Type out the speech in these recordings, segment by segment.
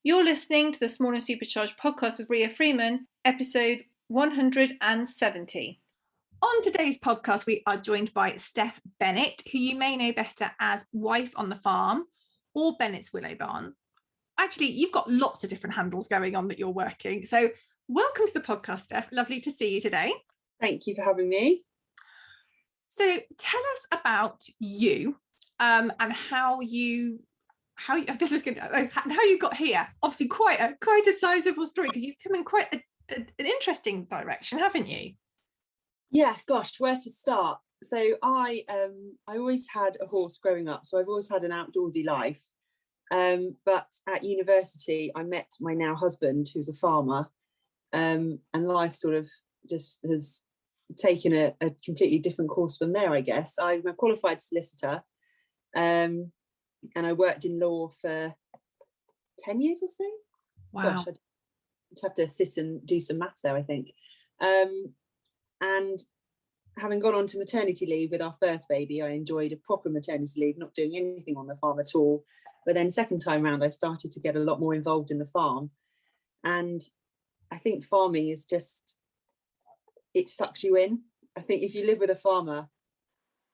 You're listening to the Small and Supercharged podcast with Ria Freeman, episode 170. On today's podcast, we are joined by Stef Bennett, who you may know better as Wife on the Farm or Bennetts Willow Farm. Actually, you've got lots of different handles going on that you're working. So welcome to the podcast, Stef. Lovely to see you today. Thank you for having me. So tell us about you and how you got here. Obviously quite a sizable story, because you've come in quite an interesting direction, haven't you? Yeah, gosh, where to start? So I always had a horse growing up, so I've always had an outdoorsy life. But at university, I met my now husband, who's a farmer, and life sort of just has taken a completely different course from there, I guess. I'm a qualified solicitor, and I worked in law for 10 years or so. Wow. Gosh, I'd have to sit and do some maths there, I think. And having gone on to maternity leave with our first baby, I enjoyed a proper maternity leave, not doing anything on the farm at all. But then second time round, I started to get a lot more involved in the farm. And I think farming is just, it sucks you in. I think if you live with a farmer,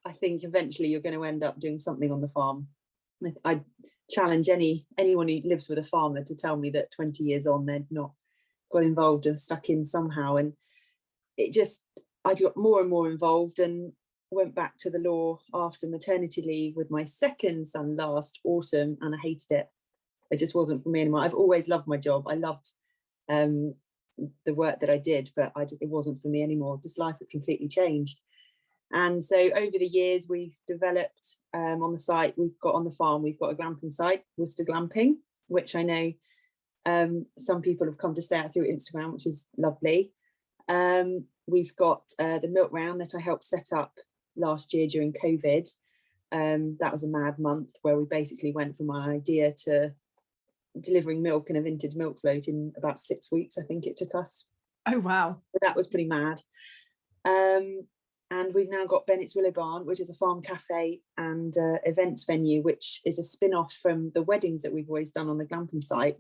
I think eventually you're going to end up doing something on the farm. I challenge anyone who lives with a farmer to tell me that 20 years on, they've not got involved or stuck in somehow. And I got more and more involved and went back to the law after maternity leave with my second son last autumn, and I hated it. It just wasn't for me anymore. I've always loved my job. I loved the work that I did, but it wasn't for me anymore. Just life had completely changed. And so over the years, we've developed on the site, we've got on the farm, we've got a glamping site, Worcester Glamping, which I know some people have come to stay out through Instagram, which is lovely. We've got the milk round that I helped set up last year during COVID. That was a mad month where we basically went from an idea to delivering milk in a vintage milk float in about 6 weeks. I think it took us. Oh, wow. So that was pretty mad. And we've now got Bennetts Willow Farm, which is a farm cafe and events venue, which is a spin-off from the weddings that we've always done on the glamping site.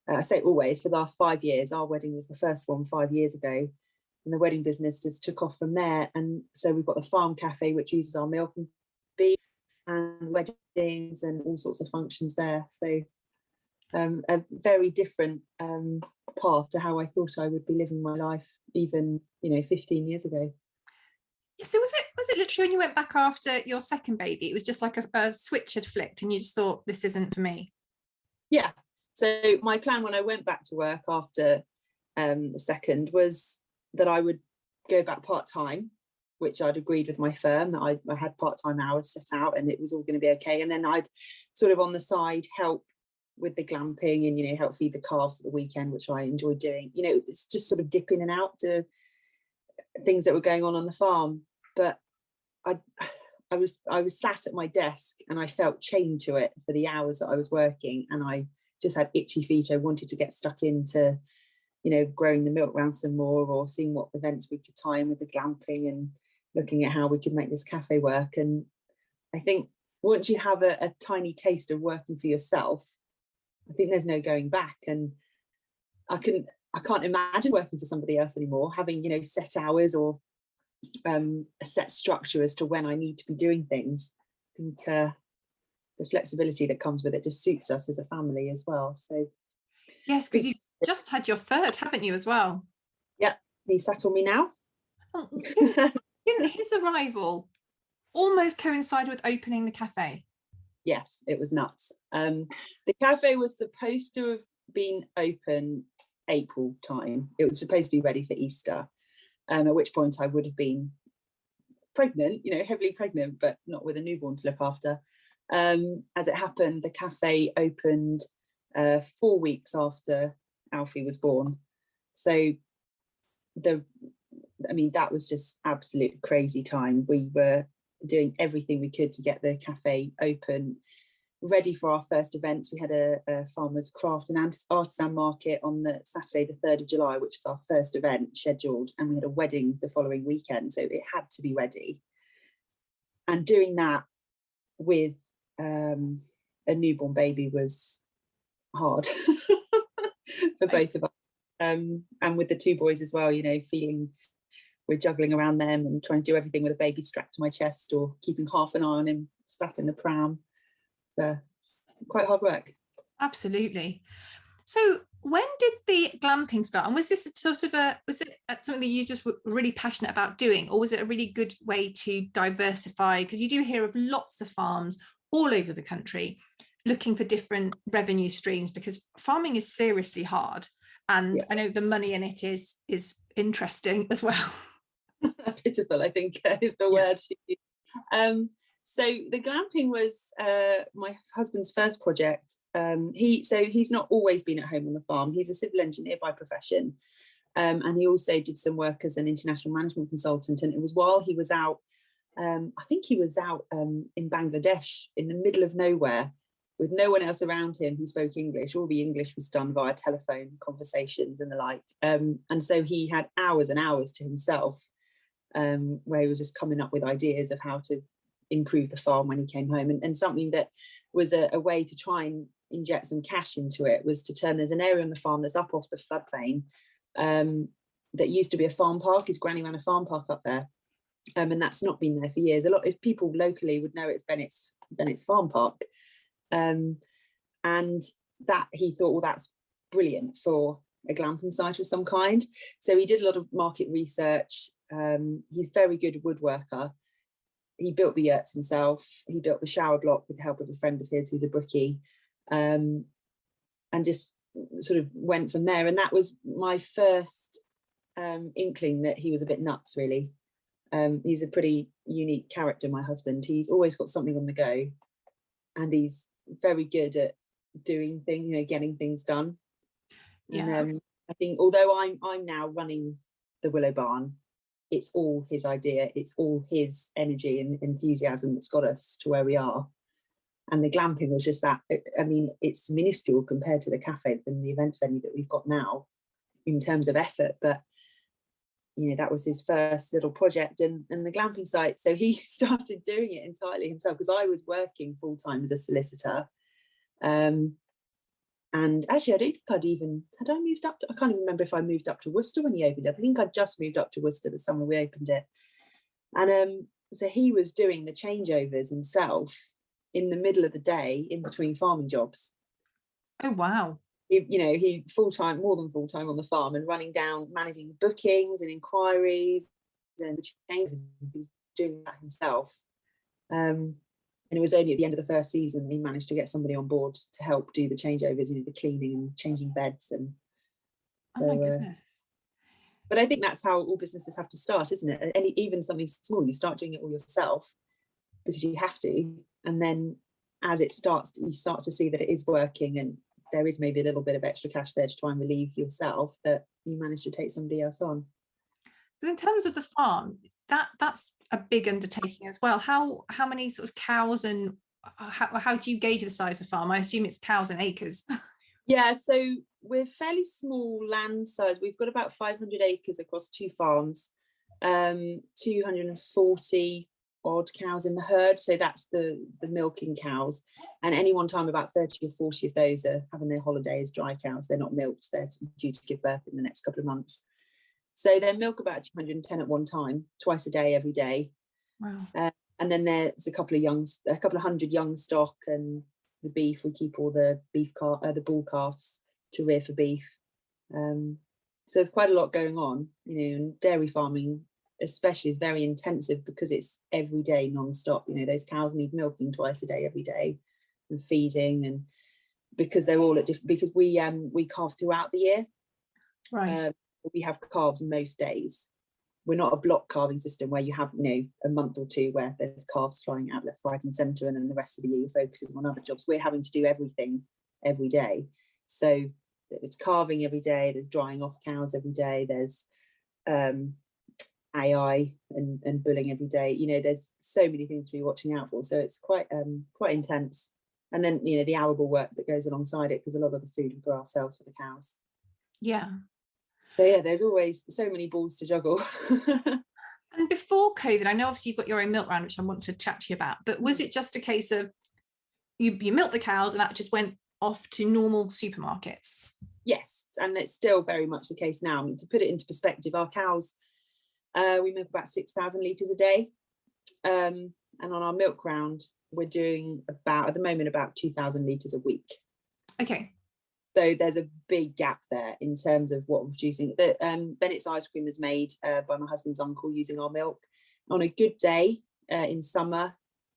I say always, for the last 5 years. Our wedding was the first one 5 years ago, and the wedding business just took off from there. And so we've got the farm cafe, which uses our milk and beef and weddings and all sorts of functions there. So a very different path to how I thought I would be living my life even 15 years ago. So was it literally when you went back after your second baby, it was just like a switch had flicked and you just thought, this isn't for me? Yeah. So my plan when I went back to work after the second was that I would go back part-time, which I'd agreed with my firm that I had part-time hours set out and it was all going to be okay. And then I'd sort of on the side help with the glamping and, help feed the calves at the weekend, which I enjoyed doing. It's just sort of dip in and out to things that were going on the farm. But I was sat at my desk and I felt chained to it for the hours that I was working, and I just had itchy feet. I wanted to get stuck into growing the milk round some more, or seeing what events we could tie in with the glamping and looking at how we could make this cafe work. And I think once you have a tiny taste of working for yourself, I think there's no going back. And I can't imagine working for somebody else anymore, having set hours or a set structure as to when I need to be doing things. I think the flexibility that comes with it just suits us as a family as well. So yes, because you've just had your third, haven't you, as well? Yeah, he's sat on me now. Oh, didn't his arrival almost coincide with opening the cafe? Yes, it was nuts. The cafe was supposed to have been open April time. It was supposed to be ready for Easter, at which point I would have been pregnant, heavily pregnant, but not with a newborn to look after. As it happened, the cafe opened 4 weeks after Alfie was born. So that was just absolute crazy time. We were doing everything we could to get the cafe open, ready for our first events. We had a farmers craft and artisan market on the Saturday the 3rd of July, which was our first event scheduled, and we had a wedding the following weekend, so it had to be ready. And doing that with a newborn baby was hard. for both of us. And with the two boys as well, you know, feeling we're juggling around them and trying to do everything with a baby strapped to my chest or keeping half an eye on him sat in the pram. So quite hard work. Absolutely. So when did the glamping start? And was this something that you just were really passionate about doing, or was it a really good way to diversify? Because you do hear of lots of farms all over the country looking for different revenue streams, because farming is seriously hard. And I know the money in it is interesting as well. Pitiful, I think, is the word. So the glamping was my husband's first project. He's not always been at home on the farm. He's a civil engineer by profession, and he also did some work as an international management consultant. And it was while he was out, I think he was out in Bangladesh in the middle of nowhere with no one else around him who spoke English. All the English was done via telephone conversations and the like. And so he had hours and hours to himself, where he was just coming up with ideas of how to improve the farm when he came home. And something that was a way to try and inject some cash into it was to turn, there's an area on the farm that's up off the floodplain that used to be a farm park. His granny ran a farm park up there, and that's not been there for years. A lot of people locally would know it's Bennetts Farm Park, and that he thought, well, that's brilliant for a glamping site of some kind. So he did a lot of market research. He's very good woodworker. He built the yurts himself. He built the shower block with the help of a friend of his who's a brickie, and just sort of went from there. And that was my first inkling that he was a bit nuts, really. He's a pretty unique character, my husband. He's always got something on the go, and he's very good at doing things, you know, getting things done. Yeah. And I think although I'm now running the Willow Barn, it's all his idea, it's all his energy and enthusiasm that's got us to where we are. And the glamping was just that. I mean, it's minuscule compared to the cafe and the event venue that we've got now in terms of effort, but you know, that was his first little project, and the glamping site. So he started doing it entirely himself, because I was working full-time as a solicitor. And actually, I don't think had I moved up to, I can't even remember if I moved up to Worcester when he opened it. I think I'd just moved up to Worcester the summer we opened it. And so he was doing the changeovers himself in the middle of the day in between farming jobs. Oh, wow. He full-time, more than full-time on the farm, and running down, managing the bookings and inquiries and the changeovers. He was doing that himself. And it was only at the end of the first season he managed to get somebody on board to help do the changeovers, you know, the cleaning and changing beds. And oh my goodness. But I think that's how all businesses have to start, isn't it? Even something small, you start doing it all yourself because you have to. And then as it starts, you start to see that it is working, and there is maybe a little bit of extra cash there to try and relieve yourself, that you manage to take somebody else on. So in terms of the farm, that's a big undertaking as well. How many sort of cows, and how do you gauge the size of the farm? I assume it's cows and acres. Yeah, so we're fairly small land size. We've got about 500 acres across 2 farms, 240 odd cows in the herd. So that's the milking cows. And any one time, about 30 or 40 of those are having their holiday as dry cows. They're not milked. They're due to give birth in the next couple of months. So they milk about 210 at one time, twice a day, every day. Wow. And then there's a couple of hundred young stock, and the beef, we keep all the the bull calves to rear for beef. So there's quite a lot going on, you know. And dairy farming especially is very intensive because it's every day non-stop. You know, those cows need milking twice a day every day, and feeding, and because they're all at different, because we calve throughout the year. Right. We have calves most days. We're not a block calving system where you have, you know, a month or two where there's calves flying out left, right and centre, and then the rest of the year you're focusing on other jobs. We're having to do everything every day. So it's calving every day, there's drying off cows every day, there's AI and bulling every day. You know, there's so many things to be watching out for. So it's quite intense. And then, you know, the arable work that goes alongside it, because a lot of the food we grow ourselves for the cows. Yeah. So yeah, there's always so many balls to juggle. And before COVID, I know obviously you've got your own milk round, which I want to chat to you about, but was it just a case of you milk the cows and that just went off to normal supermarkets? Yes, and it's still very much the case now. I mean, to put it into perspective, our cows, we milk about 6,000 litres a day. And on our milk round, we're doing about, at the moment, about 2,000 litres a week. Okay. So there's a big gap there in terms of what we're producing. Bennett's ice cream is made by my husband's uncle using our milk. On a good day in summer,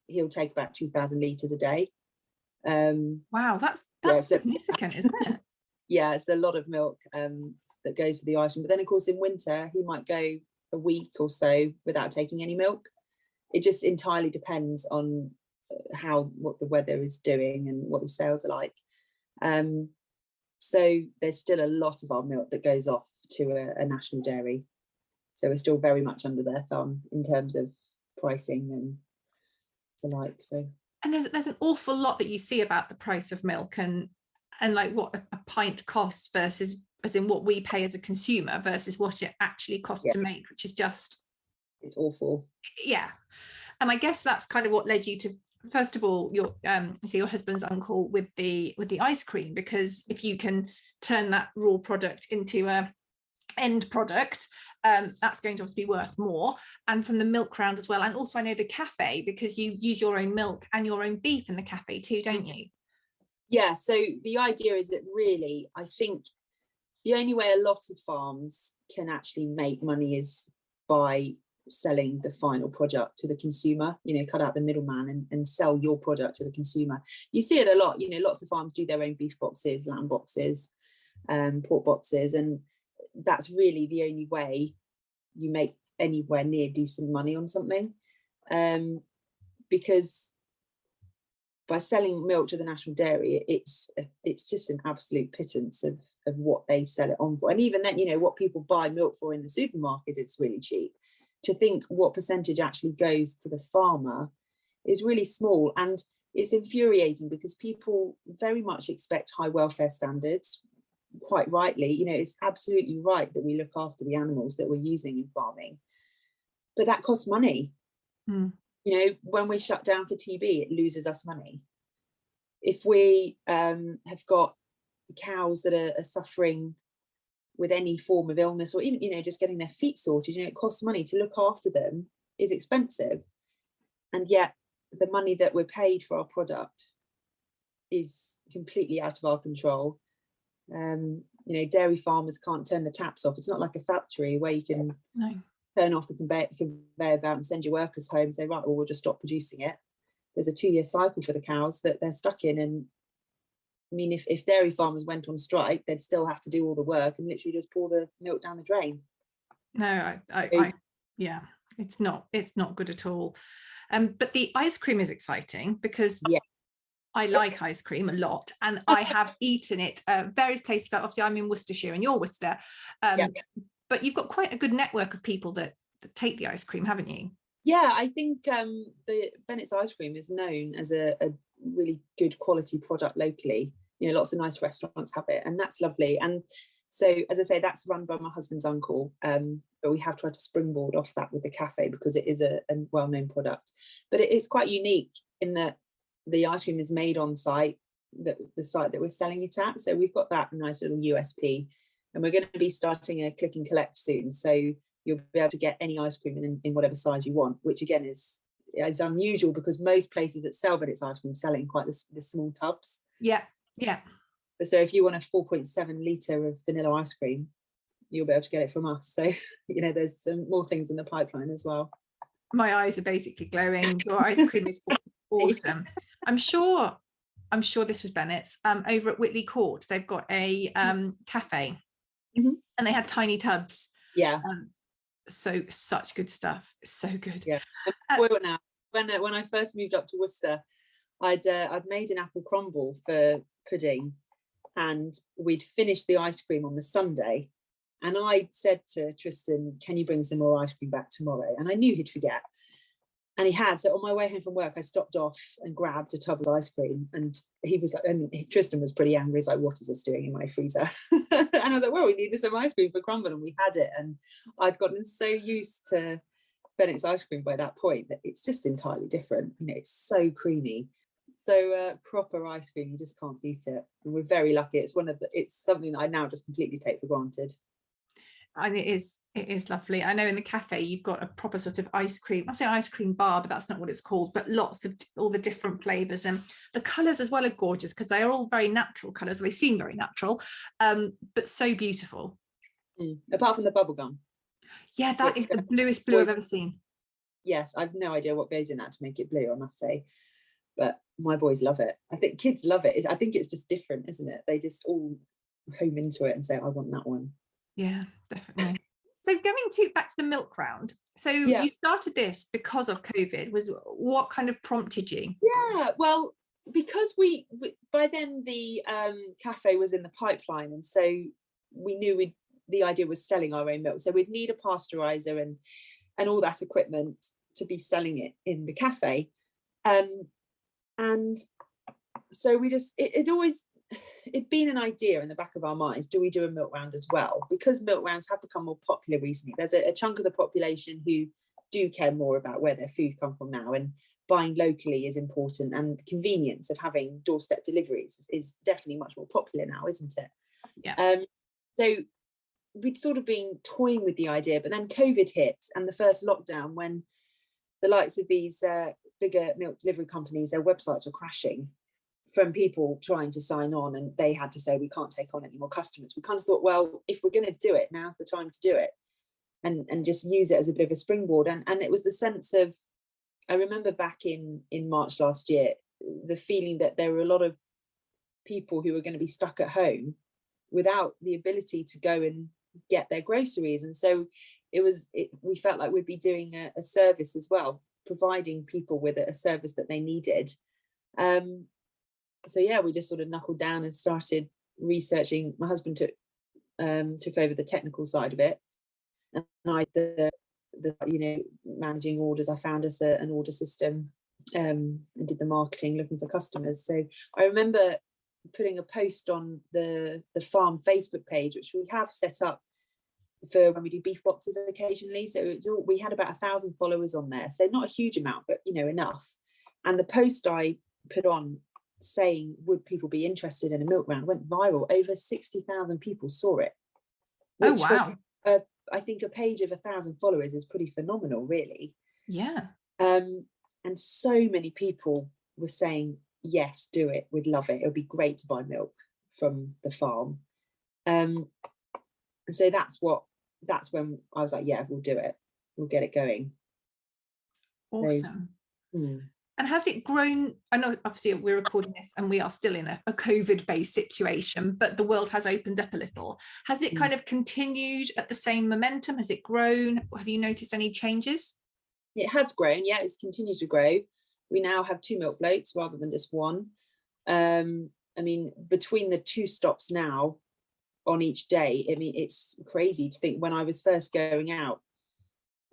he'll take about 2,000 litres a day. Wow, that's significant, isn't it? Yeah, it's a lot of milk that goes for the ice cream. But then, of course, in winter, he might go a week or so without taking any milk. It just entirely depends on what the weather is doing and what the sales are like. So there's still a lot of our milk that goes off to a national dairy. So we're still very much under their thumb in terms of pricing and the like. So, and there's an awful lot that you see about the price of milk and like what a pint costs versus, as in what we pay as a consumer versus what it actually costs to make, which is just, it's awful. Yeah. And I guess that's kind of what led you to, first of all, your husband's uncle with the ice cream, because if you can turn that raw product into a end product, that's going to obviously be worth more. And from the milk round as well. And also I know the cafe, because you use your own milk and your own beef in the cafe too, don't you? Yeah, so the idea is that really, I think the only way a lot of farms can actually make money is by selling the final product to the consumer, cut out the middleman and sell your product to the consumer. You see it a lot, lots of farms do their own beef boxes, lamb boxes, pork boxes, and that's really the only way you make anywhere near decent money on something, because by selling milk to the national dairy, it's just an absolute pittance of what they sell it on for. And even then, what people buy milk for in the supermarket, it's really cheap. To think what percentage actually goes to the farmer is really small, and it's infuriating because people very much expect high welfare standards, quite rightly. It's absolutely right that we look after the animals that we're using in farming, but that costs money. When we shut down for TB, it loses us money. If we have got cows that are suffering with any form of illness, or even just getting their feet sorted, it costs money to look after them, is expensive, and yet the money that we're paid for our product is completely out of our control. Dairy farmers can't turn the taps off. It's not like a factory where you can turn off the conveyor belt and send your workers home and say, right, well, we'll just stop producing it. There's a 2-year cycle for the cows that they're stuck in. And I mean, if dairy farmers went on strike, they'd still have to do all the work and literally just pour the milk down the drain. No, yeah, it's not good at all. But the ice cream is exciting because I like ice cream a lot, and I have eaten it various places. Obviously, I'm in Worcestershire and you're Worcester, but you've got quite a good network of people that take the ice cream, haven't you? Yeah, I think the Bennetts ice cream is known as a really good quality product locally. Lots of nice restaurants have it, and that's lovely. And so, as I say, that's run by my husband's uncle, but we have tried to springboard off that with the cafe because it is a well-known product. But it is quite unique in that the ice cream is made on site, the site that we're selling it at. So we've got that nice little USP, and we're going to be starting a click and collect soon. So you'll be able to get any ice cream in whatever size you want, which again is unusual because most places that sell Bennetts ice cream sell it in quite the small tubs. Yeah. So if you want a 4.7 litre of vanilla ice cream, you'll be able to get it from us. So, there's some more things in the pipeline as well. My eyes are basically glowing. Your ice cream is awesome. I'm sure this was Bennett's. Over at Whitley Court, they've got a cafe, and they had tiny tubs. Yeah. So such good stuff. So good. Yeah. Now, when I first moved up to Worcester, I'd made an apple crumble for pudding, and we'd finished the ice cream on the Sunday, and I said to Tristan, can you bring some more ice cream back tomorrow? And I knew he'd forget, and he had. So on my way home from work, I stopped off and grabbed a tub of ice cream, and Tristan was pretty angry. He's like, what is this doing in my freezer? And I was like, well, we needed some ice cream for crumble, and we had it. And I'd gotten so used to Bennett's ice cream by that point that it's just entirely different. It's so creamy. So proper ice cream, you just can't beat it. And we're very lucky. It's something that I now just completely take for granted. And it is lovely. I know in the cafe you've got a proper sort of ice cream, I say ice cream bar, but that's not what it's called, but lots of all the different flavors, and the colors as well are gorgeous because they are all very natural colors. They seem very natural, but so beautiful. Apart from the bubble gum. Yeah, that is the bluest blue I've ever seen. Yes, I've no idea what goes in that to make it blue, I must say, but my boys love it. I think kids love it. I think it's just different, isn't it? They just all home into it and say, I want that one. Yeah, definitely. So going back to the milk round. So you started this because of COVID. What kind of prompted you? Yeah, well, because we by then the cafe was in the pipeline, and so we knew the idea was selling our own milk. So we'd need a pasteurizer and all that equipment to be selling it in the cafe. And so we just it'd been an idea in the back of our minds, do we do a milk round as well? Because milk rounds have become more popular recently. There's a chunk of the population who do care more about where their food come from now, and buying locally is important, and the convenience of having doorstep deliveries is definitely much more popular now, isn't it? Yeah. So we'd sort of been toying with the idea, but then COVID hit, and the first lockdown, when the likes of these bigger milk delivery companies, their websites were crashing from people trying to sign on, and they had to say, we can't take on any more customers. We kind of thought, well, if we're going to do it, now's the time to do it, and just use it as a bit of a springboard. And it was the sense of, I remember back in March last year, the feeling that there were a lot of people who were going to be stuck at home without the ability to go and get their groceries. And so we felt like we'd be doing a service as well, providing people with a service that they needed. So yeah, we just sort of knuckled down and started researching. My husband took over the technical side of it, and I the managing orders. I found us an order system, and did the marketing, looking for customers. So I remember putting a post on the farm Facebook page, which we have set up for when we do beef boxes occasionally. So we had about 1,000 followers on there, so not a huge amount, but enough. And the post I put on saying, would people be interested in a milk round, went viral. Over 60,000 people saw it. Oh wow. I think a page of 1,000 followers is pretty phenomenal, really. Yeah. And so many people were saying, yes, do it, we'd love it, it would be great to buy milk from the farm. And so that's when I was like, yeah, we'll do it, we'll get it going. Awesome. So, And has it grown? I know obviously we're recording this and we are still in a COVID-based situation, but the world has opened up a little. Has it kind of continued at the same momentum? Has it grown? Have you noticed any changes? It has grown, yeah, it's continued to grow. We now have 2 milk floats rather than just one. I mean, between the 2 stops now on each day, I mean, it's crazy to think when I was first going out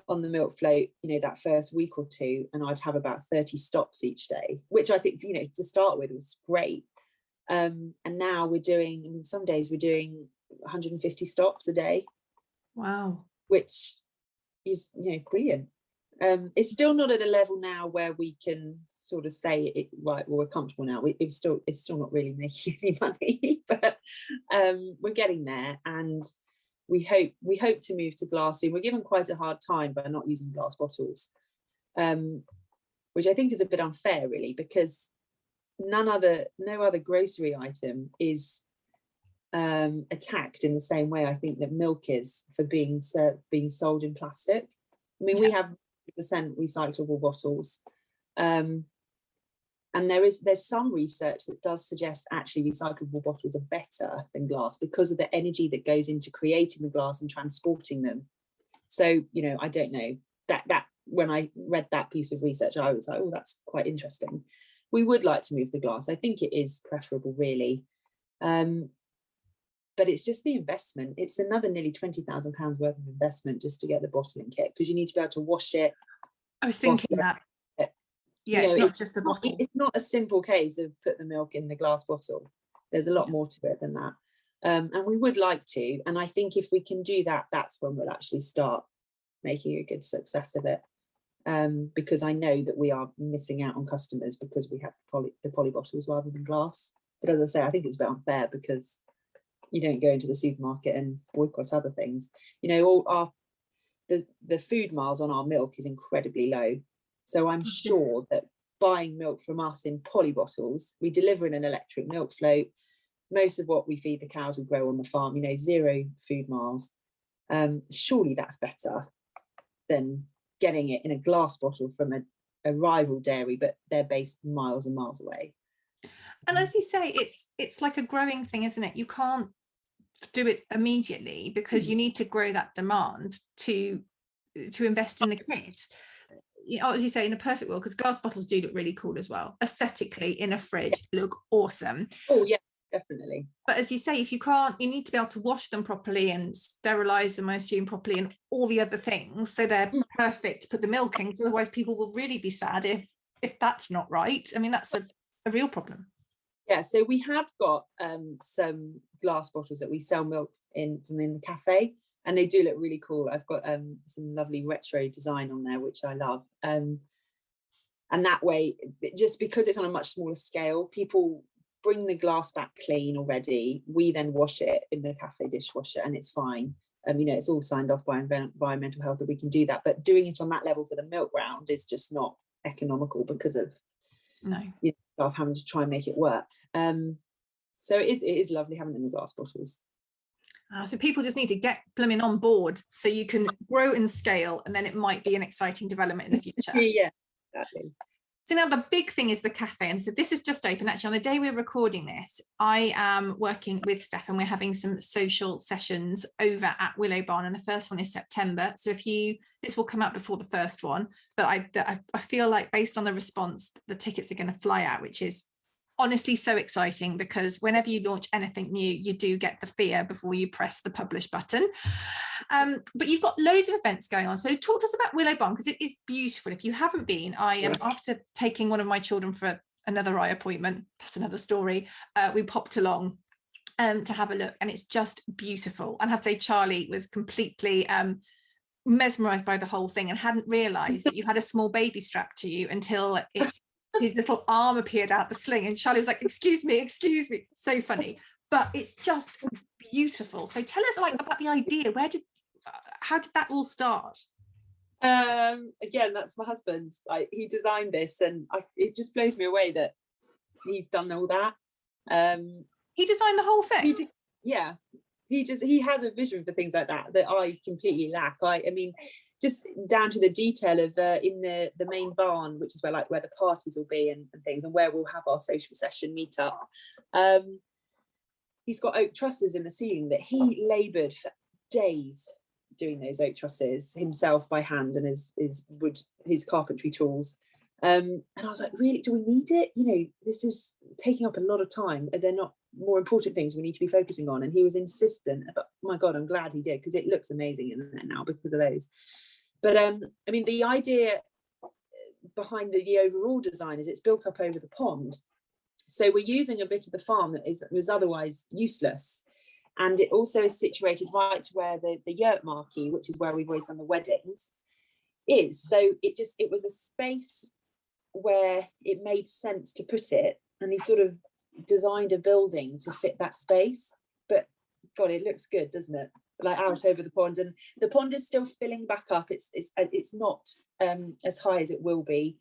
on the milk float, that first week or two, and I'd have about 30 stops each day, which I think, to start with was great. And now we're doing, some days we're doing 150 stops a day. Wow. Which is, brilliant. It's still not at a level now where we can sort of say it, right, well, we're comfortable now. It's still not really making any money, but we're getting there, and we hope to move to glass soon. We're given quite a hard time by not using glass bottles, which I think is a bit unfair, really, because no other grocery item is attacked in the same way I think that milk is for being sold in plastic. I mean, we have 100% recyclable bottles, and there's some research that does suggest actually recyclable bottles are better than glass because of the energy that goes into creating the glass and transporting them. So, I don't know, that when I read that piece of research, I was like, oh, that's quite interesting. We would like to move to glass. I think it is preferable, really. But it's just the investment. It's another nearly £20,000 worth of investment just to get the bottling kit, because you need to be able to wash it. I was thinking that. Yeah, it's not just a bottle. It's not a simple case of put the milk in the glass bottle. There's a lot more to it than that. And we would like to. And I think if we can do that, that's when we'll actually start making a good success of it. because I know that we are missing out on customers because we have the poly bottles rather than glass. But as I say, I think it's a bit unfair because you don't go into the supermarket and boycott other things. You know, all the food miles on our milk is incredibly low. So I'm sure that buying milk from us in poly bottles, we deliver in an electric milk float. Most of what we feed the cows we grow on the farm, you know, 0 food miles. Surely that's better than getting it in a glass bottle from a rival dairy, but they're based miles and miles away. And as you say, it's like a growing thing, isn't it? You can't do it immediately because you need to grow that demand to invest in the kit. You know, as you say, in a perfect world, because glass bottles do look really cool as well. Aesthetically, in a fridge, look awesome. Oh yeah, definitely. But as you say, if you can't, you need to be able to wash them properly and sterilize them, I assume, properly, and all the other things, so they're perfect to put the milk in. So otherwise, people will really be sad if that's not right. I mean, that's a real problem. Yeah, so we have got some glass bottles that we sell milk in from in the cafe, and they do look really cool. I've got some lovely retro design on there, which I love. And that way, just because it's on a much smaller scale, people bring the glass back clean already. We then wash it in the cafe dishwasher, and it's fine. You know, it's all signed off by environmental health that we can do that. But doing it on that level for the milk round is just not economical because of of having to try and make it work. So it is lovely having them in glass bottles. So people just need to get blooming on board so you can grow and scale, and then it might be an exciting development in the future. Yeah, exactly. So now the big thing is the cafe, and so this is just open. Actually, on the day we're recording this, I am working with Stef, and we're having some social sessions over at Willow Barn, and the first one is September. So this will come out before the first one, but I feel like based on the response, the tickets are going to fly out, which is honestly so exciting, because whenever you launch anything new, you do get the fear before you press the publish button. But you've got loads of events going on. So talk to us about Willow Barn, because it is beautiful. If you haven't been, I am after taking one of my children for another eye appointment, that's another story, we popped along to have a look, and it's just beautiful. And I have to say, Charlie was completely mesmerized by the whole thing and hadn't realized that you had a small baby strapped to you until his little arm appeared out the sling, and Charlie was like, excuse me, so funny. But it's just beautiful. So tell us about the idea. How did that all start? Again, that's my husband. He designed this, and it just blows me away that he's done all that. He designed the whole thing. He has a vision for things like that I completely lack. I mean, just down to the detail of in the main barn, which is where the parties will be and things, and where we'll have our social session meet up. He's got oak trusses in the ceiling that he laboured for days doing those oak trusses himself by hand, and his carpentry tools. And I was like, really, do we need it? You know, this is taking up a lot of time. They're not more important things we need to be focusing on. And he was insistent, but my God, I'm glad he did, because it looks amazing in there now because of those. But I mean, the idea behind the overall design is it's built up over the pond. So we're using a bit of the farm that was otherwise useless. And it also is situated right to where the yurt marquee, which is where we've always done the weddings, is. So it was a space where it made sense to put it. And he sort of designed a building to fit that space. But God, it looks good, doesn't it? Like out over the pond, and the pond is still filling back up. It's not as high as it will be.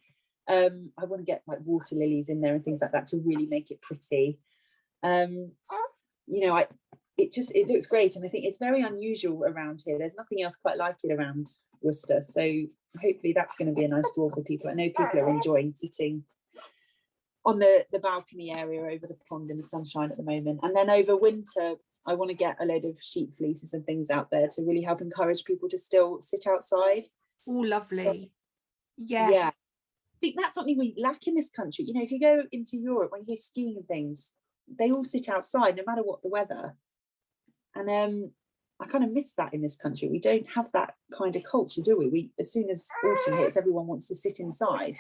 I want to get like water lilies in there and things like that to really make it pretty. You know, it looks great, and I think it's very unusual around here. There's nothing else quite like it around Worcester, so hopefully that's going to be a nice draw for people. I know people are enjoying sitting on the balcony area over the pond in the sunshine at the moment. And then over winter, I want to get a load of sheep fleeces and things out there to really help encourage people to still sit outside. Oh, lovely. Yes. Yeah. I think that's something we lack in this country. You know, if you go into Europe, when you go skiing and things, they all sit outside no matter what the weather. And I kind of miss that in this country. We don't have that kind of culture, do we? As soon as autumn hits, everyone wants to sit inside.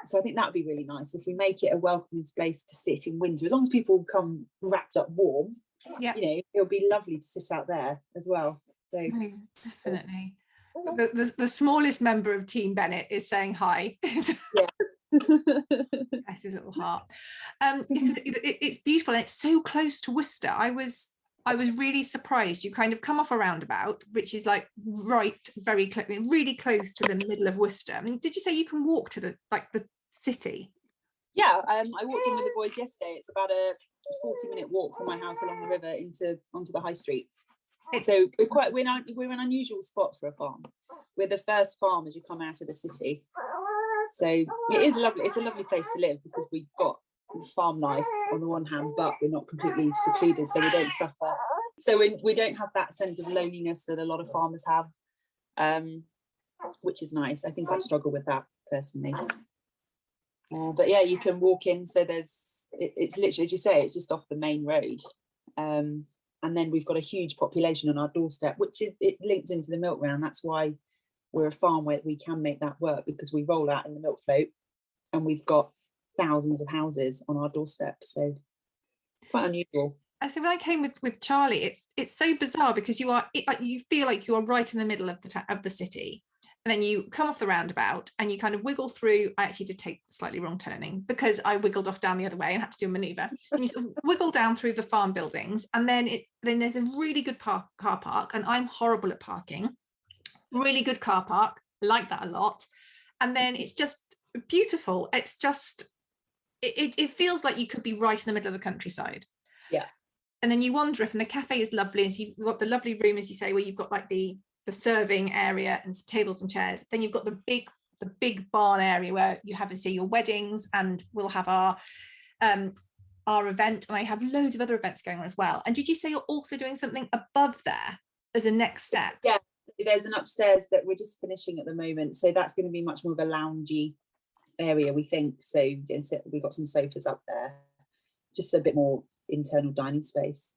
So I think that would be really nice if we make it a welcoming place to sit in winter. As long as people come wrapped up warm, you know, it'll be lovely to sit out there as well. So definitely. the smallest member of Team Bennett is saying hi. Yeah. That's his little heart. Because it's beautiful and it's so close to Worcester. I was really surprised. You kind of come off a roundabout, which is like really close to the middle of Worcester. I mean, did you say you can walk to the city? Yeah, I walked in with the boys yesterday. It's about a 40-minute walk from my house along the river onto the high street. So we're in an unusual spot for a farm. We're the first farm as you come out of the city. So it is lovely. It's a lovely place to live because we've got farm life on the one hand, but we're not completely secluded, so we don't suffer. So we don't have that sense of loneliness that a lot of farmers have, which is nice. I think I struggle with that personally. But yeah, you can walk in. So it's literally, as you say, it's just off the main road. And then we've got a huge population on our doorstep, which it links into the milk round. That's why we're a farm where we can make that work, because we roll out in the milk float and we've got thousands of houses on our doorstep. So it's quite unusual. So when I came with Charlie, it's so bizarre because you feel like you are right in the middle of the city. And then you come off the roundabout and you kind of wiggle through. I actually did take slightly wrong turning because I wiggled off down the other way and had to do a maneuver. And you sort of wiggle down through the farm buildings, and then there's a really good car park, and I'm horrible at parking. Really good car park, like that a lot. And then it's just beautiful. It's just it feels like you could be right in the middle of the countryside. Yeah. And then you wander up, and the cafe is lovely, and so you've got the lovely room, as you say, where you've got like the serving area and some tables and chairs. Then you've got the big barn area where you have your weddings, and we'll have our event, and I have loads of other events going on as well. And did you say you're also doing something above there as a next step? Yeah, there's an upstairs that we're just finishing at the moment, so that's going to be much more of a loungy area, we think. So we've got some sofas up there, just a bit more internal dining space.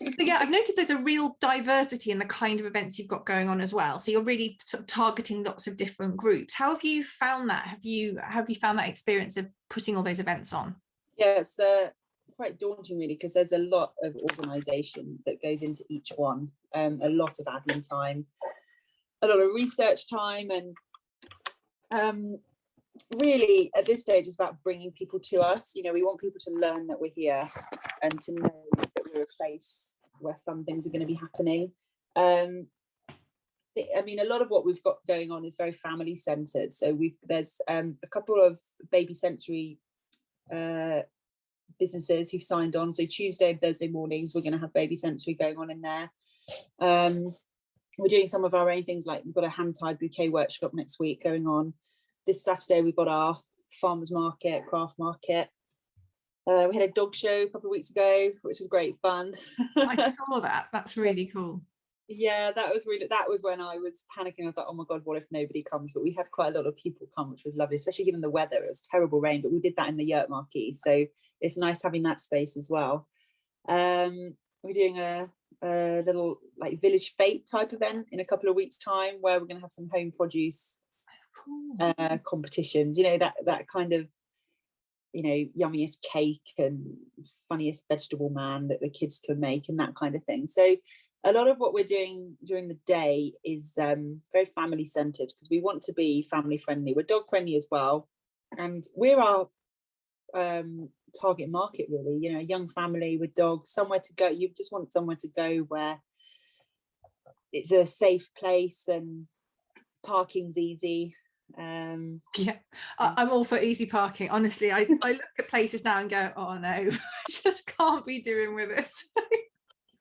So yeah, I've noticed there's a real diversity in the kind of events you've got going on as well. So you're really sort of targeting lots of different groups. How have you found that? Have you found that experience of putting all those events on? Yeah, it's quite daunting really, because there's a lot of organisation that goes into each one, a lot of admin time, a lot of research time, and really at this stage it's about bringing people to us. We want people to learn that we're here and to know that we're a place where fun things are going to be happening. I mean, a lot of what we've got going on is very family centered. So there's a couple of baby sensory businesses who've signed on. So Tuesday and Thursday mornings we're going to have baby sensory going on in there. We're doing some of our own things, like we've got a hand-tied bouquet workshop next week going on. This Saturday we've got our farmers market, craft market. We had a dog show a couple of weeks ago, which was great fun. I saw that. That's really cool. Yeah, that was when I was panicking. I was like, oh my God, what if nobody comes? But we had quite a lot of people come, which was lovely, especially given the weather. It was terrible rain, but we did that in the yurt marquee. So it's nice having that space as well. We're doing a little like village fete type event in a couple of weeks' time, where we're going to have some home produce competitions, that kind of, yummiest cake and funniest vegetable man that the kids can make and that kind of thing. So a lot of what we're doing during the day is very family centered, because we want to be family friendly. We're dog friendly as well, and we're our target market really, a young family with dogs, somewhere to go. You just want somewhere to go where it's a safe place and parking's easy. I'm all for easy parking, honestly. I look at places now and go, oh no, I just can't be doing with this.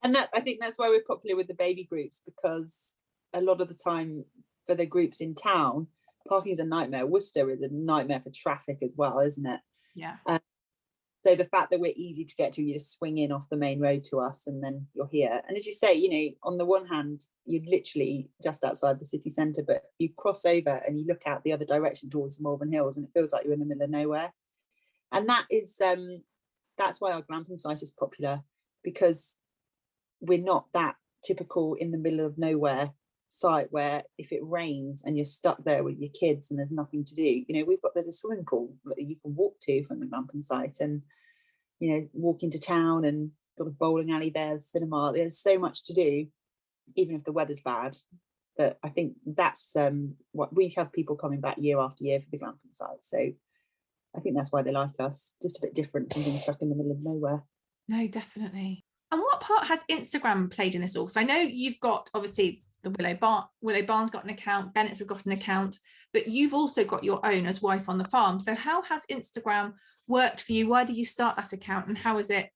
And I think that's why we're popular with the baby groups, because a lot of the time for the groups in town, parking is a nightmare. Worcester is a nightmare for traffic as well, isn't it? Yeah. So the fact that we're easy to get to, you just swing in off the main road to us and then you're here. And as you say, on the one hand, you're literally just outside the city centre, but you cross over and you look out the other direction towards the Malvern Hills and it feels like you're in the middle of nowhere. And that is, that's why our glamping site is popular, because we're not that typical in the middle of nowhere site where if it rains and you're stuck there with your kids and there's nothing to do, there's a swimming pool that you can walk to from the glamping site, and walk into town, and got a bowling alley there, cinema. There's so much to do, even if the weather's bad. that I think that's what we have, people coming back year after year for the glamping site. So I think that's why they like us, just a bit different from being stuck in the middle of nowhere. No, definitely. And what part has Instagram played in this all? Because I know you've got, obviously, the Willow Barn's got an account, Bennett's have got an account, but you've also got your own as Wife on the Farm. So how has Instagram worked for you? Why did you start that account, and how has it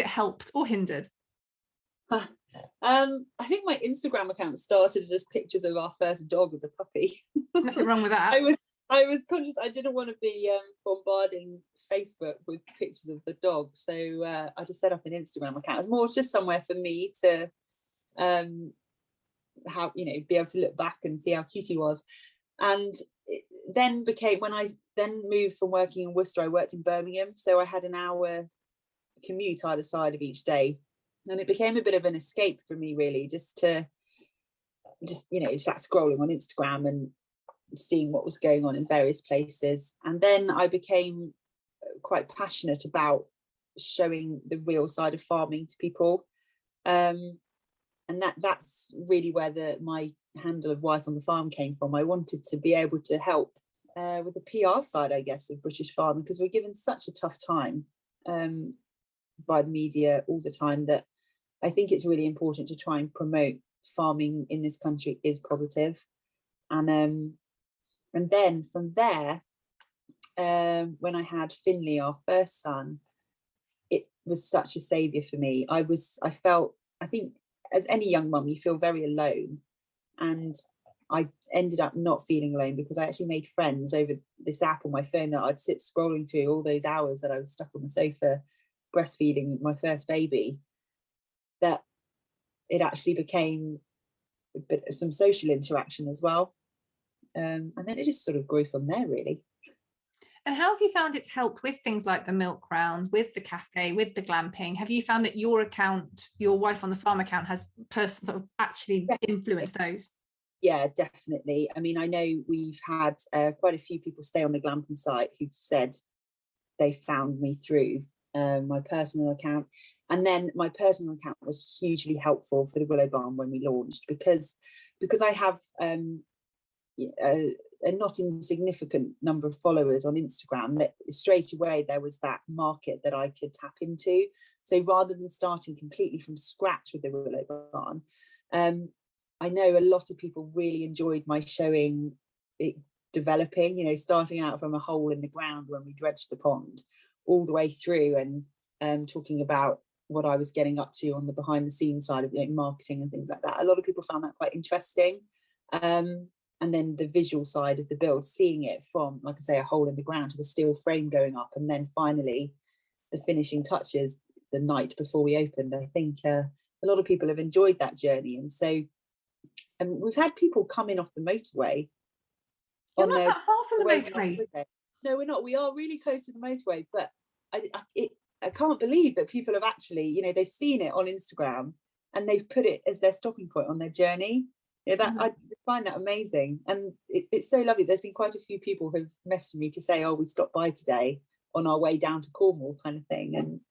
helped or hindered? I think my Instagram account started as pictures of our first dog as a puppy. Nothing wrong with that. I was conscious I didn't want to be bombarding Facebook with pictures of the dog, so I just set up an Instagram account. It was more just somewhere for me to have, be able to look back and see how cute he was. And it then became, when I then moved from working in Worcester, I worked in Birmingham, so I had an hour commute either side of each day, and it became a bit of an escape for me, really, just sat scrolling on Instagram and seeing what was going on in various places. And then I became quite passionate about showing the real side of farming to people, and that's really where my handle of Wife on the Farm came from. I wanted to be able to help with the PR side, I guess, of British farming, because we're given such a tough time by the media all the time, that I think it's really important to try and promote farming in this country is positive. And then from there, when I had Finley, our first son, it was such a saviour for me. I think as any young mum, you feel very alone, and I ended up not feeling alone because I actually made friends over this app on my phone that I'd sit scrolling through all those hours that I was stuck on the sofa breastfeeding my first baby, that it actually became a bit of some social interaction as well. And then it just sort of grew from there, really. And how have you found it's helped with things like the milk round, with the cafe, with the glamping? Have you found that your account, your Wife on the Farm account, has actually influenced those? Yeah, definitely. I mean, I know we've had quite a few people stay on the glamping site who've said they found me through my personal account. And then my personal account was hugely helpful for the Willow Barn when we launched, because I have a not insignificant number of followers on Instagram, that straight away there was that market that I could tap into. So rather than starting completely from scratch with the Willow Barn, I know a lot of people really enjoyed my showing it developing, starting out from a hole in the ground when we dredged the pond, all the way through, and talking about what I was getting up to on the behind the scenes side of marketing and things like that. A lot of people found that quite interesting. And then the visual side of the build, seeing it from, like I say, a hole in the ground to the steel frame going up, and then finally the finishing touches the night before we opened. I think a lot of people have enjoyed that journey. And so we've had people come in off the motorway. You're not that far from the motorway. No, we're not. We are really close to the motorway, but I can't believe that people have actually, they've seen it on Instagram and they've put it as their stopping point on their journey. I find that amazing, and it's so lovely. There's been quite a few people who've messaged me to say, "Oh, we stopped by today on our way down to Cornwall," kind of thing, and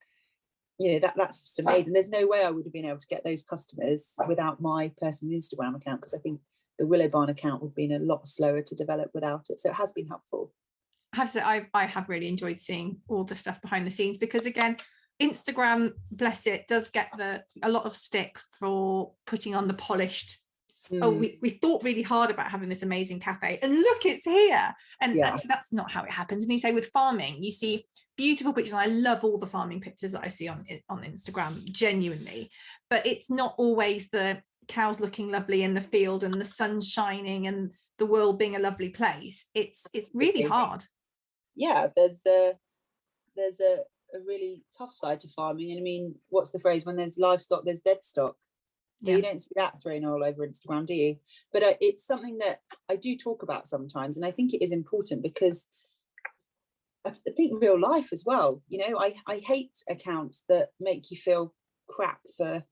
that's just amazing. There's no way I would have been able to get those customers without my personal Instagram account, because I think the Willow Barn account would have been a lot slower to develop without it. So it has been helpful. I have to say, I have really enjoyed seeing all the stuff behind the scenes, because again, Instagram, bless it, does get a lot of stick for putting on the polished. Oh, we thought really hard about having this amazing cafe, and look, it's here. And actually, that's not how it happens. And you say with farming, you see beautiful pictures. And I love all the farming pictures that I see on Instagram, genuinely. But it's not always the cows looking lovely in the field and the sun shining and the world being a lovely place. It's really hard. Yeah, there's a really tough side to farming. And I mean, what's the phrase? When there's livestock, there's dead stock. Yeah. You don't see that thrown all over Instagram, do you? But it's something that I do talk about sometimes, and I think it is important, because I think real life as well. I hate accounts that make you feel crap for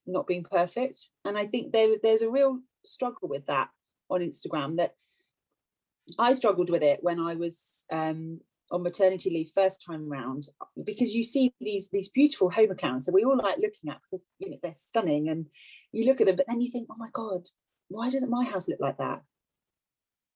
not being perfect, and I think there's a real struggle with that on Instagram. That I struggled with it when I was on maternity leave first time round, because you see these beautiful home accounts that we all like looking at because, you know, they're stunning, and you look at them, but then you think, oh my God, why doesn't my house look like that?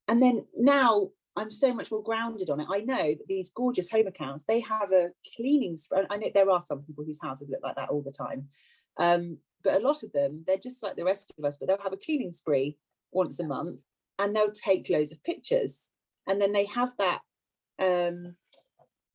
And then now I'm so much more grounded on it. I know that these gorgeous home accounts, they have a cleaning spray. I know there are some people whose houses look like that all the time, but a lot of them, they're just like the rest of us, but they'll have a cleaning spree once a month, and they'll take loads of pictures, and then they have that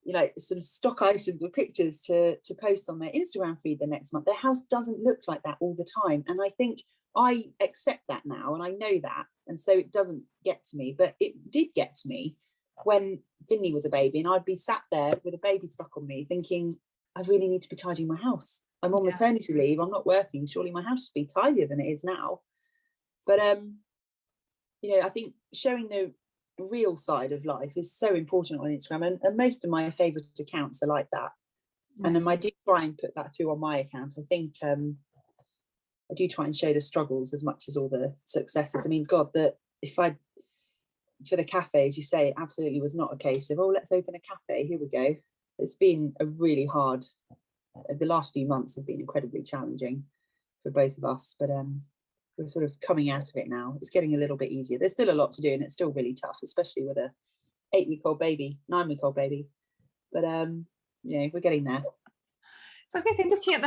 you know, some stock items or pictures to post on their Instagram feed the next month. Their house doesn't look like that all the time, and I think I accept that now, and I know that, and so it doesn't get to me. But it did get to me when Finley was a baby, and I'd be sat there with a baby stuck on me thinking, I really need to be tidying my house. I'm on maternity leave, I'm not working, surely my house should be tidier than it is now. But you know, I think showing the real side of life is so important on Instagram, and most of my favorite accounts are like that. And then I do try and put that through on my account. I think I do try and show the struggles as much as all the successes. I mean, God, that if I, for the cafe, as you say, it absolutely was not a case of, oh, let's open a cafe, here we go. It's been a really hard, the last few months have been incredibly challenging for both of us, but we're sort of coming out of it now. It's getting a little bit easier. There's still a lot to do, and it's still really tough, especially with a 8-week-old baby, 9-week-old baby. But you know, we're getting there. So I was going to say, looking at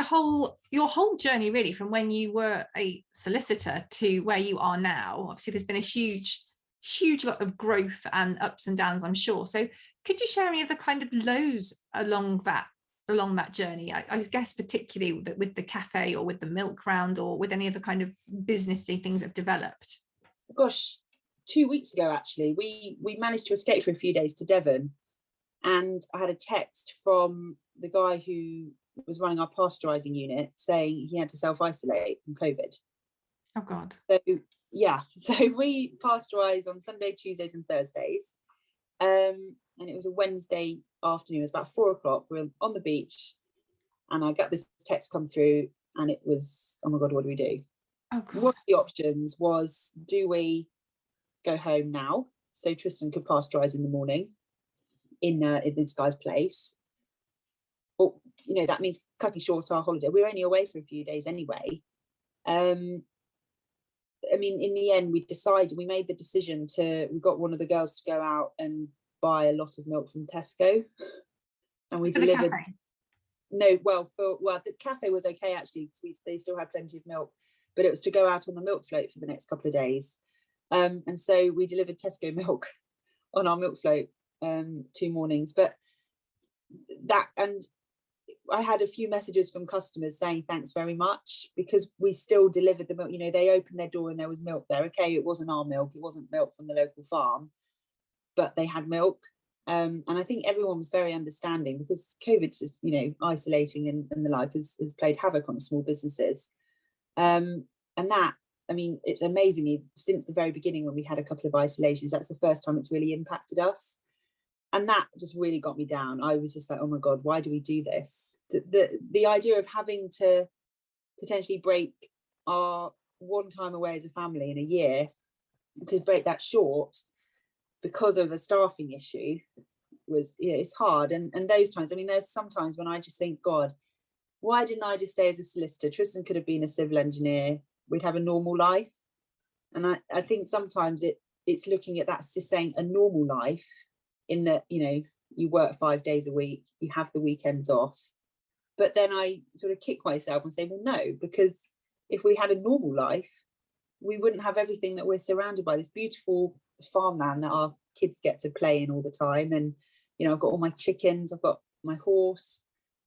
your whole journey, really, from when you were a solicitor to where you are now, obviously there's been a huge lot of growth and ups and downs, I'm sure. So could you share any of the kind of lows along that journey? I guess particularly with the cafe, or with the milk round, or with any of the kind of businessy things that have developed? Gosh, 2 weeks ago, actually, we managed to escape for a few days to Devon, and I had a text from the guy who was running our pasteurising unit saying he had to self-isolate from COVID. Oh God. So yeah, so we pasteurise on Sunday, Tuesdays and Thursdays, and it was a Wednesday afternoon. It was about 4 o'clock. We're on the beach, and I got this text come through, and it was, oh my God, what do we do? Oh God. One of the options was, do we go home now so Tristan could pasteurise in the morning in this guy's place? Or, you know, that means cutting short our holiday. We're only away for a few days anyway. I mean, in the end, we made the decision we got one of the girls to go out and buy a lot of milk from Tesco, and we delivered. The cafe was okay actually, because they still had plenty of milk, but it was to go out on the milk float for the next couple of days, and so we delivered Tesco milk on our milk float 2 mornings. But that, and I had a few messages from customers saying thanks very much, because we still delivered the milk. You know, they opened their door and there was milk there. Okay, it wasn't our milk, it wasn't milk from the local farm, but they had milk. And I think everyone was very understanding, because COVID is, you know, isolating and the like has played havoc on small businesses. And that, I mean, it's amazingly, since the very beginning when we had a couple of isolations, that's the first time it's really impacted us. And that just really got me down. I was just like, oh my God, why do we do this? The idea of having to potentially break our one time away as a family in a year, to break that short because of a staffing issue was, you know, it's hard. And those times, I mean, there's sometimes when I just think, God, why didn't I just stay as a solicitor? Tristan could have been a civil engineer. We'd have a normal life. And I think sometimes it's looking at that, just saying a normal life, in that, you know, you work 5 days a week, you have the weekends off. But then I sort of kick myself and say, well, no, because if we had a normal life, we wouldn't have everything that we're surrounded by, this beautiful farmland that our kids get to play in all the time. And, you know, I've got all my chickens, I've got my horse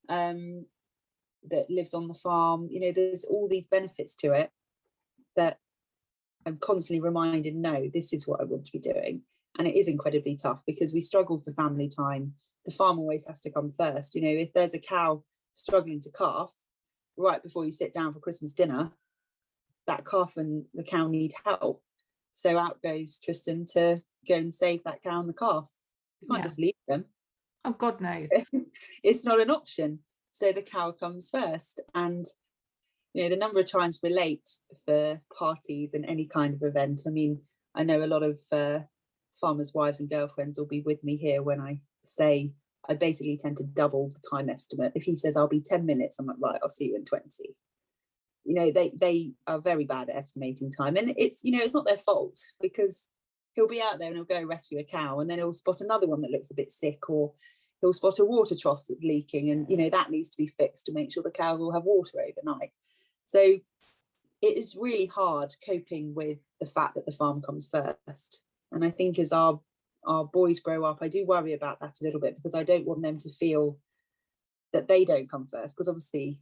that lives on the farm. You know, there's all these benefits to it that I'm constantly reminded, no, this is what I want to be doing. And it is incredibly tough, because we struggle for family time. The farm always has to come first. You know, if there's a cow struggling to calf right before you sit down for Christmas dinner, that calf and the cow need help. So out goes Tristan to go and save that cow and the calf. You can't just leave them. Oh God, no. It's not an option. So the cow comes first. And, you know, the number of times we're late for parties and any kind of event. I mean, I know a lot of farmers' wives and girlfriends will be with me here when I say, I basically tend to double the time estimate. If he says I'll be 10 minutes, I'm like, right, I'll see you in 20. You know, they are very bad at estimating time, and it's, you know, it's not their fault, because he'll be out there and he'll go rescue a cow, and then he'll spot another one that looks a bit sick, or he'll spot a water trough that's leaking, and, you know, that needs to be fixed to make sure the cows will have water overnight. So it is really hard coping with the fact that the farm comes first. And I think as our boys grow up, I do worry about that a little bit, because I don't want them to feel that they don't come first, because obviously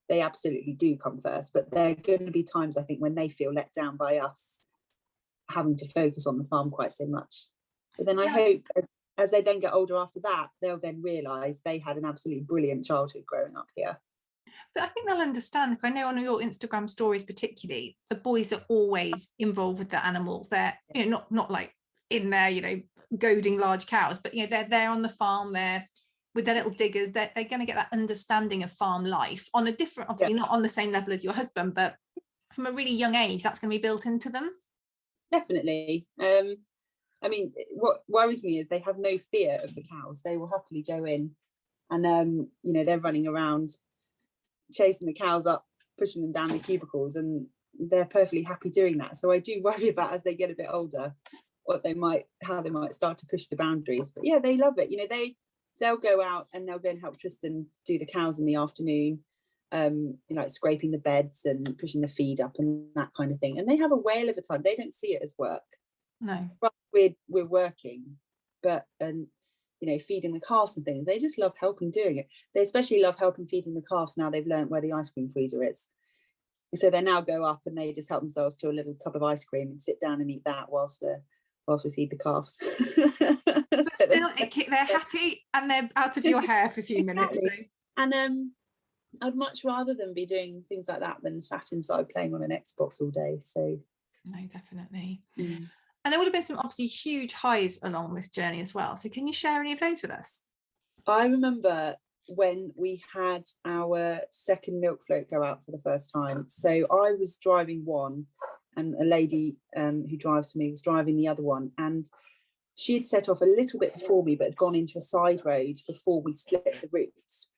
they absolutely do come first, but there are going to be times, I think, when they feel let down by us having to focus on the farm quite so much. But then I hope as they then get older after that, they'll then realise they had an absolutely brilliant childhood growing up here. But I think they'll understand, because I know on your Instagram stories particularly, the boys are always involved with the animals. They're, you know, not like in there, you know, goading large cows, but, you know, they're there on the farm, they're with their little diggers. They're going to get that understanding of farm life on a different, obviously not on the same level as your husband, but from a really young age, that's going to be built into them. Definitely. I mean, what worries me is they have no fear of the cows. They will happily go in and, you know, they're running around chasing the cows up, pushing them down the cubicles, and they're perfectly happy doing that. So I do worry about, as they get a bit older, how they might start to push the boundaries. But yeah, they love it. You know, they'll go out and they'll go and help Tristan do the cows in the afternoon, you know, like scraping the beds and pushing the feed up and that kind of thing. And they have a whale of a time. They don't see it as work. No, but we're working, but you know, feeding the calves and things, they just love helping doing it. They especially love helping feeding the calves now they've learned where the ice cream freezer is. So they now go up and they just help themselves to a little tub of ice cream and sit down and eat that whilst we feed the calves. But still, they're happy and they're out of your hair for a few minutes. So. And I'd much rather them be doing things like that than sat inside playing on an Xbox all day. So no, definitely. And there would have been some obviously huge highs along this journey as well. So can you share any of those with us? I remember when we had our second milk float go out for the first time. So I was driving one, and a lady who drives for me was driving the other one. And she had set off a little bit before me, but had gone into a side road before we split the routes.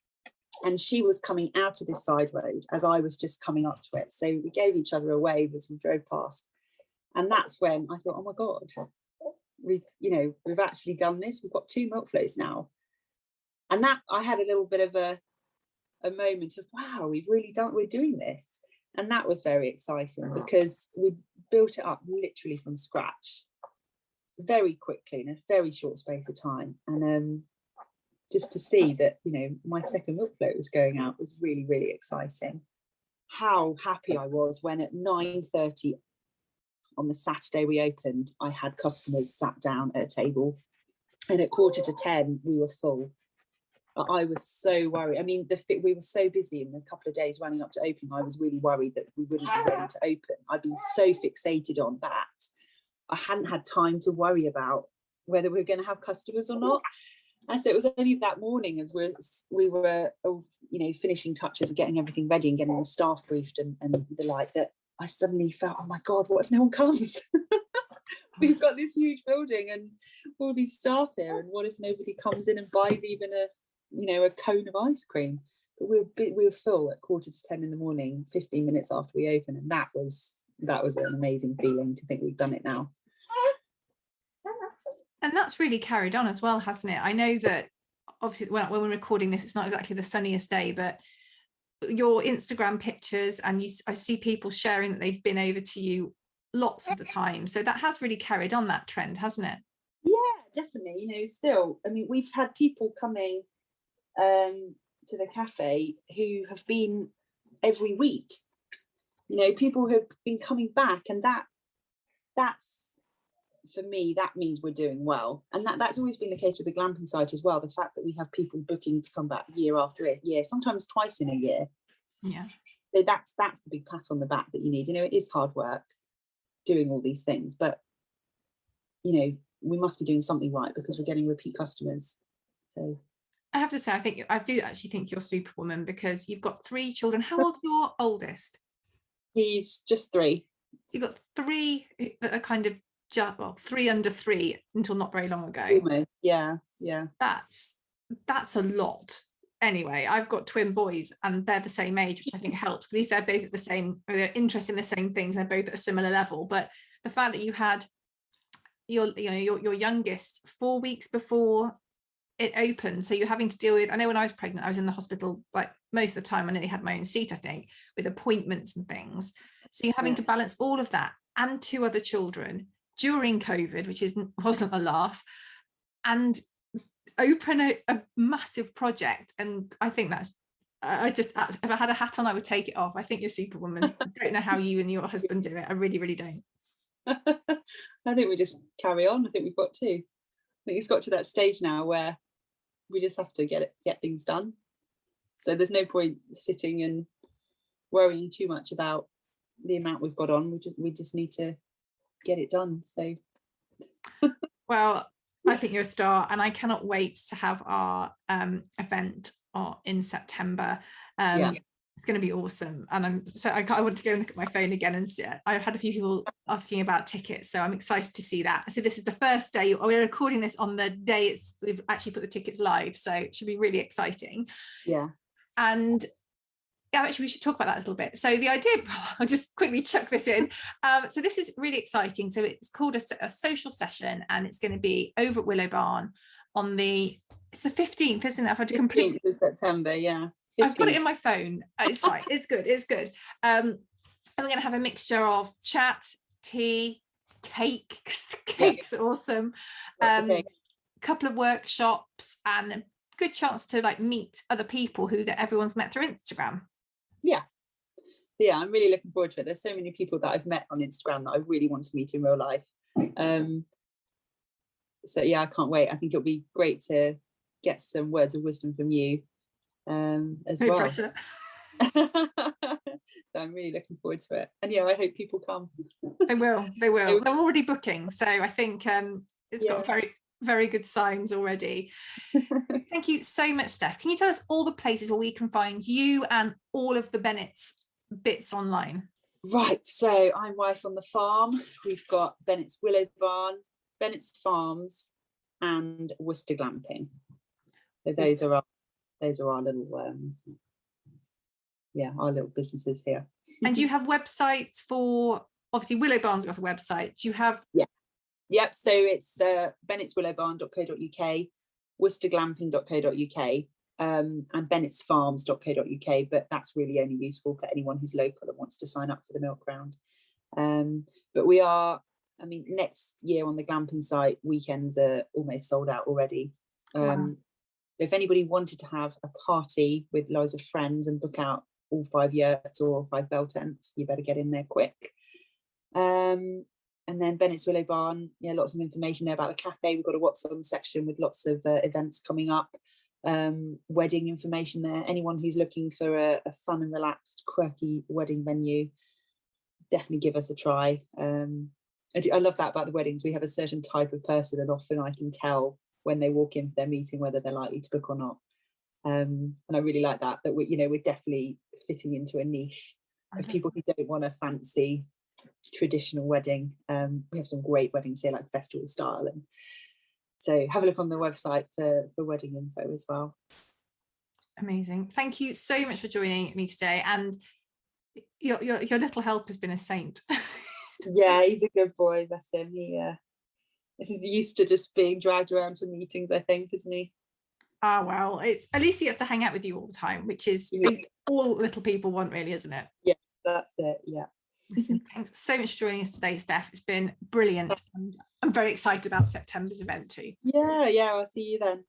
And she was coming out of this side road as I was just coming up to it. So we gave each other a wave as we drove past. And that's when I thought, oh my God, we've actually done this. We've got 2 milk floats now. And that I had a little bit of a moment of, wow, we're doing this. And that was very exciting, because we built it up literally from scratch very quickly in a very short space of time. And just to see that, you know, my second milk float was going out was really, really exciting. How happy I was when at 9:30 on the Saturday we opened, I had customers sat down at a table, and at 9:45 we were full. I was so worried. I mean, we were so busy in the couple of days running up to opening, I was really worried that we wouldn't be ready to open. I'd been so fixated on that. I hadn't had time to worry about whether we were going to have customers or not. And so it was only that morning, as we were you know, finishing touches and getting everything ready and getting the staff briefed and the like, that I suddenly felt, oh my God, what if no one comes? We've got this huge building and all these staff here, and what if nobody comes in and buys even a cone of ice cream? But we were full at 9:45 in the morning, 15 minutes after we opened, and that was an amazing feeling to think we've done it now. And that's really carried on as well, hasn't it? I know that obviously when we're recording this, it's not exactly the sunniest day, but your Instagram pictures, and I see people sharing that they've been over to you lots of the time. So that has really carried on that trend, hasn't it? Yeah, definitely. You know, still, I mean, we've had people coming to the cafe who have been every week. You know, people who have been coming back, and that's for me, that means we're doing well. And that's always been the case with the glamping site as well. The fact that we have people booking to come back year after year, sometimes twice in a year. Yeah. So that's the big pat on the back that you need. You know, it is hard work doing all these things, but you know, we must be doing something right, because we're getting repeat customers. So I have to say, I do actually think you're superwoman, because you've got 3 children. How old's your oldest? He's just 3. So you've got 3 that are kind of just, well, 3 under 3 until not very long ago. Almost. Yeah. That's a lot. Anyway, I've got twin boys and they're the same age, which I think helps. At least they're both at the same, they're interested in the same things, they're both at a similar level. But the fact that you had your youngest 4 weeks before it opened, so you're having to deal with, I know when I was pregnant, I was in the hospital like most of the time. I nearly had my own seat, I think, with appointments and things. So you're having to balance all of that and 2 other children during COVID, which wasn't a laugh, and open a massive project. And I think that's, if I had a hat on, I would take it off. I think you're superwoman. I don't know how you and your husband do it. I really, really don't. I think we just carry on. I think we've got to. I think it's got to that stage now where we just have to get things done. So there's no point sitting and worrying too much about the amount we've got on. We just need to get it done. So well, I think you're a star, and I cannot wait to have our event in September. It's going to be awesome, and I want to go and look at my phone again and see. I've had a few people asking about tickets, so I'm excited to see that. So this is the first day. We're recording this on the day we've actually put the tickets live, so it should be really exciting. Yeah. And yeah, actually, we should talk about that a little bit. So the idea, I'll just quickly chuck this in. So this is really exciting. So it's called a social session, and it's going to be over at Willow Barn it's the 15th, isn't it? I've had to completely 15th of September, yeah. 15th. I've got it in my phone. It's fine. It's good. And we're going to have a mixture of chat, tea, cake, because the cake's awesome. Couple of workshops, and a good chance to like meet other people that everyone's met through Instagram. Yeah. So yeah, I'm really looking forward to it. There's so many people that I've met on Instagram that I really want to meet in real life. So yeah, I can't wait. I think it'll be great to get some words of wisdom from you as well. Pressure. So I'm really looking forward to it. And yeah, I hope people come. They will. They're already booking. So I think it's got very, very good signs already. Thank you so much, Steph. Can you tell us all the places where we can find you and all of the Bennetts bits online? Right, so I'm Wife on the Farm. We've got Bennetts Willow Farm, Bennetts Farms, and Worcester Glamping. So those are our little our little businesses here. And do you have websites for, obviously Willow Barn's got a website. Do you have? Yep. So it's bennettswillowbarn.co.uk, worcesterglamping.co.uk, and bennettsfarms.co.uk, but that's really only useful for anyone who's local and wants to sign up for the milk round. But we are, next year on the glamping site, weekends are almost sold out already. Wow. If anybody wanted to have a party with loads of friends and book out all 5 yurts or 5 bell tents, you better get in there quick. And then Bennetts Willow Barn, lots of information there about the cafe. We've got a What's On section with lots of events coming up, wedding information there. Anyone who's looking for a fun and relaxed, quirky wedding venue, definitely give us a try. I love that about the weddings. We have a certain type of person, and often I can tell when they walk into their meeting whether they're likely to book or not. And I really like that we're definitely fitting into a niche of people who don't want a fancy traditional wedding. We have some great weddings here, like festival style, and so have a look on the website for wedding info as well. Amazing. Thank you so much for joining me today, and your little help has been a saint. Yeah, he's a good boy, bless him. He's used to just being dragged around to meetings, I think, isn't he? Ah, well, it's at least he gets to hang out with you all the time, which is all little people want, really, isn't it? Yeah, that's it. Yeah. Listen, thanks so much for joining us today, Steph. It's been brilliant, and I'm very excited about September's event too. Yeah, I'll see you then.